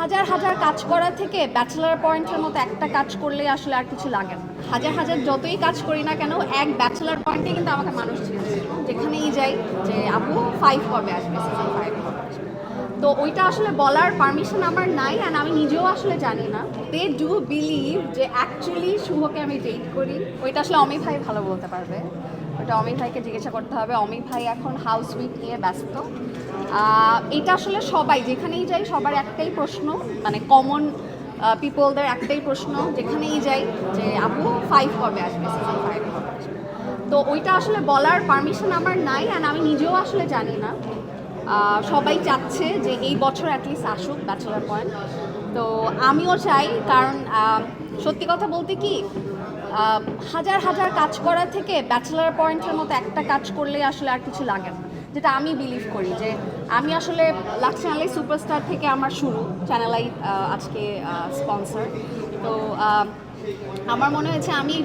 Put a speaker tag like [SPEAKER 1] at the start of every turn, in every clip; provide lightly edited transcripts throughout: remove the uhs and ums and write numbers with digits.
[SPEAKER 1] হাজার হাজার কাজ করা থেকে ব্যাচেলার পয়েন্টের মতো একটা কাজ করলেই আসলে আর কিছু লাগে না। হাজার হাজার যতই কাজ করি না কেন, এক ব্যাচেলার পয়েন্টে কিন্তু আমাকে মানুষ চিনছে। যেখানেই যাই যে আপু 5 কবে আসবে, সিজন 5 কবে আসবে। তো ওইটা আসলে বলার পারমিশন আমার নাই, অ্যান্ড আমি নিজেও আসলে জানি না। দে ডু বিলিভ যে অ্যাকচুয়ালি শুভকে আমি ডেট করি। ওইটা আসলে অমিত ভাই ভালো বলতে পারবে। ওটা অমিত ভাইকে জিজ্ঞাসা করতে হবে। অমিত ভাই এখন হাউস উইক নিয়ে ব্যস্ত। এটা আসলে সবাই যেখানেই যাই সবার একটাই প্রশ্ন, মানে কমন পিপলদের একটাই প্রশ্ন যেখানেই যাই যে আপু 5 কবে আসবে, সিজন 5 কবে আসবে। তো ওইটা আসলে বলার পারমিশন আমার নাই, অ্যান্ড আমি নিজেও আসলে জানি না। সবাই চাচ্ছে যে এই বছর অ্যাটলিস্ট আসুক ব্যাচেলার পয়েন্ট। তো আমিও চাই, কারণ সত্যি কথা বলতে কি, হাজার হাজার কাজ করা থেকে ব্যাচেলার পয়েন্টের মতো একটা কাজ করলে আসলে আর কিছু লাগে না, যেটা আমি বিলিভ করি। যে আমি আসলে লাক্স চ্যানেল সুপারস্টার থেকে আমার শুরু, চ্যানেল আই আজকে স্পন্সর। তো আমার মনে হয়েছে আমি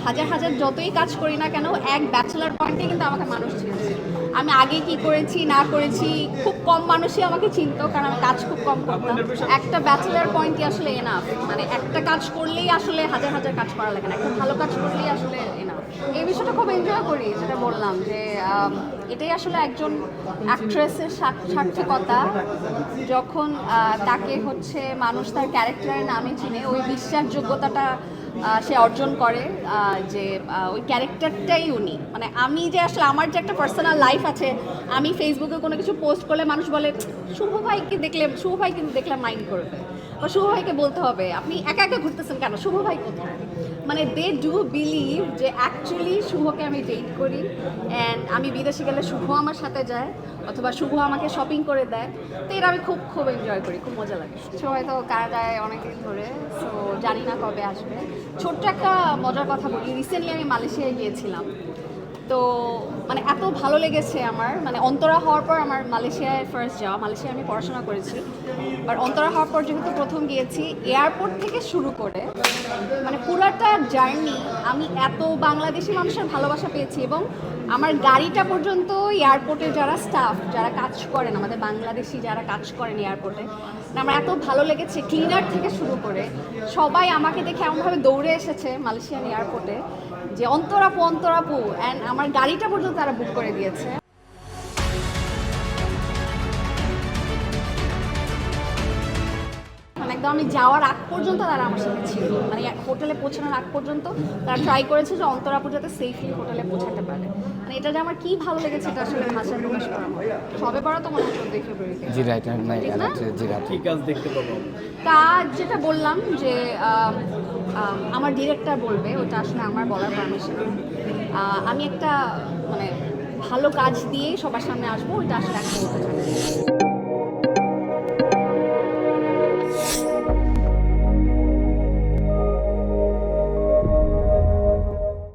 [SPEAKER 1] হাজার হাজার যতই কাজ করি না কেন, এক ব্যাচেলার পয়েন্টে কিন্তু আমাকে মানুষ চিনছে। আমি আগে কি করেছি না করেছি খুব কম মানুষই আমাকে চিনতো, কারণ আমি কাজ খুব কম করতাম। একটা ব্যাচেলার পয়েন্টই আসলে এনাফ। মানে একটা কাজ করলেই আসলে হাজার হাজার কাজ করা লাগে না, একটা ভালো কাজ করলেই আসলে এনাফ। এই বিষয়টা খুব এনজয় করি, যেটা বললাম যে এটাই আসলে একজন অ্যাক্ট্রেসের সার্থকতা, যখন তাকে হচ্ছে মানুষ তার ক্যারেক্টারের নামে চিনে, ওই বিশ্বাসযোগ্যতাটা সে অর্জন করে, যে ওই ক্যারেক্টারটাই উনি। মানে আমি যে আসলে আমার যে একটা পার্সোনাল লাইফ আছে, আমি ফেসবুকে কোনো কিছু পোস্ট করলে মানুষ বলে শুভ ভাইকে দেখলে, শুভ ভাই কিন্তু দেখলে মাইন্ড করবে, বা শুভ ভাইকে বলতে হবে আপনি একা একা ঘুরতেছেন কেন, শুভ ভাই কোথায়। মানে দে ডু বিলিভ যে অ্যাকচুয়ালি শুভকে আমি ডেট করি, অ্যান্ড আমি বিদেশে গেলে শুভ আমার সাথে যায়, অথবা শুভ আমাকে শপিং করে দেয়। তো এটা আমি খুব খুব এনজয় করি, খুব মজা লাগে। সবাই তো কানাডায় অনেকদিন ধরে, সো জানি না কবে আসবে। ছোট্ট একটা মজার কথা বলি, রিসেন্টলি আমি মালয়েশিয়ায় গিয়েছিলাম। তো মানে এত ভালো লেগেছে আমার, মানে অন্তরা হওয়ার পর আমার মালয়েশিয়ায় ফার্স্ট যাওয়া। মালয়েশিয়ায় আমি পড়াশোনা করেছি, বাট অন্তরা হওয়ার পর যেহেতু প্রথম গিয়েছি, এয়ারপোর্ট থেকে শুরু করে মানে পুরাটা জার্নি আমি এত বাংলাদেশি মানুষের ভালোবাসা পেয়েছি। এবং আমার গাড়িটা পর্যন্ত এয়ারপোর্টে যারা স্টাফ, যারা কাজ করেন, আমাদের বাংলাদেশি যারা কাজ করেন এয়ারপোর্টে, আমার এত ভালো লেগেছে। ক্লিনার থেকে শুরু করে সবাই আমাকে দেখে এমনভাবে দৌড়ে এসেছে মালয়েশিয়ান এয়ারপোর্টে যে অন্তরাপু অন্তরাপু, অ্যান্ড আমার গাড়িটা পর্যন্ত তারা বুক করে দিয়েছে। একদম আমি যাওয়ার আগ পর্যন্ত তারা আমার সাথে ছিল, মানে হোটেলে পৌঁছানোর আগ পর্যন্ত তারা ট্রাই করেছে যে অন্তরাপু যাতে সেফলি হোটেলে পৌঁছাতে পারে। মানে এটা যে আমার কি ভালো লেগেছে এটা আসলে ভাষায় প্রকাশ করা হয়। সবে পড়া তো মনে হচ্ছে 14 ফেব্রুয়ারিতে।
[SPEAKER 2] জি রাইট নাই জি রাইট
[SPEAKER 3] ঠিক কাজ দেখতে পাবো।
[SPEAKER 1] কাজ যেটা বললাম যে আমার ডিরেক্টর বলবে, ওটা আসলে আমার বলার পারমিশন। আমি একটা মানে ভালো কাজ দিয়েই সবার সামনে আসবো, ওটা আসলে এখন বলতে চাই।